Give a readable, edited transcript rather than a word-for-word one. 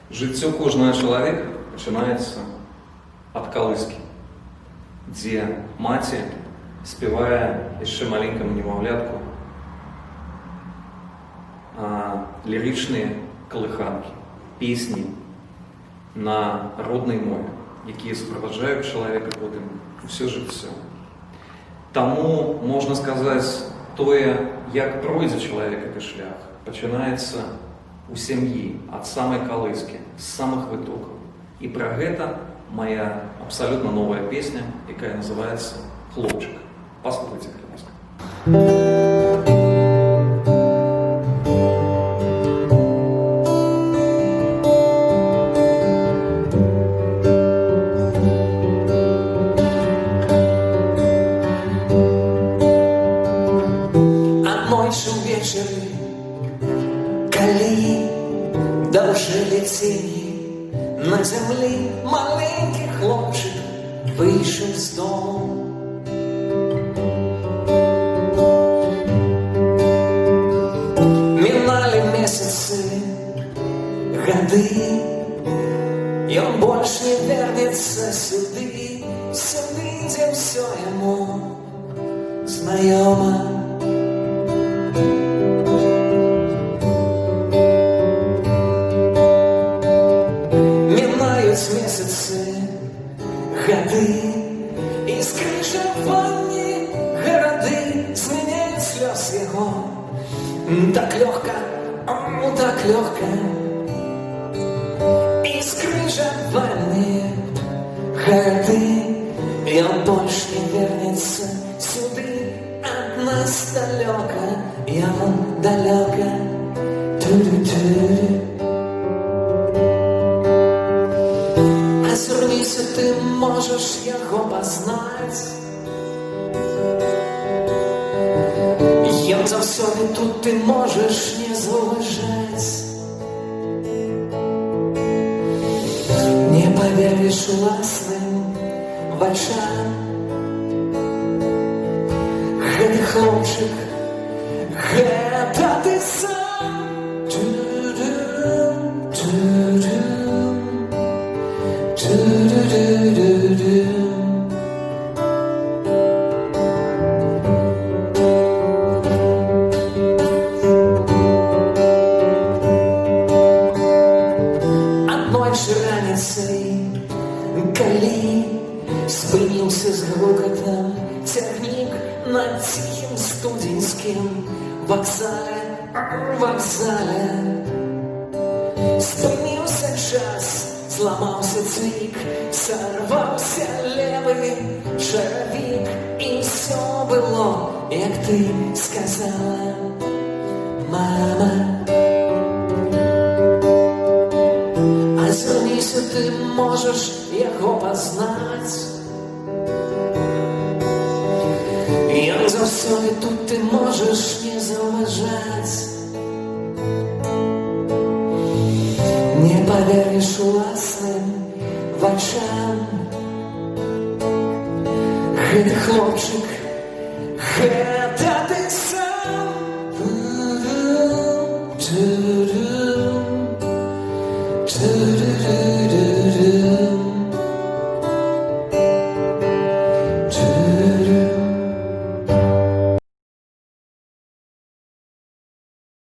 Жыццё кожнага чалавека пачынаецца ад калыскі, дзе маці спявае яшчэ маленькаму немаўлятку лірычныя калыханкі, песні на роднай мове, якія суправаджаюць чалавека потым усё жыццё. Таму можна сказаць, тое, як пройдзе чалавек гэты шлях, пачынаецца у сям'і, ад самай калыскі, з самых вытокаў. І пра гэта моя абсалютна новая песня, якая называецца «Хлопчык». Паслухайце, калі ласка. Аднойчы ўвечары, калі даўжэлі цені, на зямлі маленькі хлопчык выйшаў з дому. Міналі месяцы, гады, ён больш не вернецца сюды, сюды, дзе ўсё яму знаёма. Месяцы, гады, і скрыжаванні гарады змяняюць слёз яго. Так лёгка, так лёгка. І скрыжаванні гарады, ён больш не вернецца сюды, ад нас далёка, ён далёка. Ту-ду-ду. Азірніся, ты можаш яго пазнаць. Ён заўсёды тут, ты можаш не заўважаць. Не паверыш уласным вачам. Гэты хлопчык, гэта ты сам. Аднойчы раніцай, калі спыніўся з грукатам цягнік на ціхім студзеньскім вакзале, спыніўся час, зламаўся цвік, сарваўся левы чаравік, і ўсё было, як ты сказала, мама. Азірніся, ты можаш яго пазнаць. Ён заўсёды тут, ты можаш не заўважаць. Не паверыш уласным вачам. Гэты хлопчык,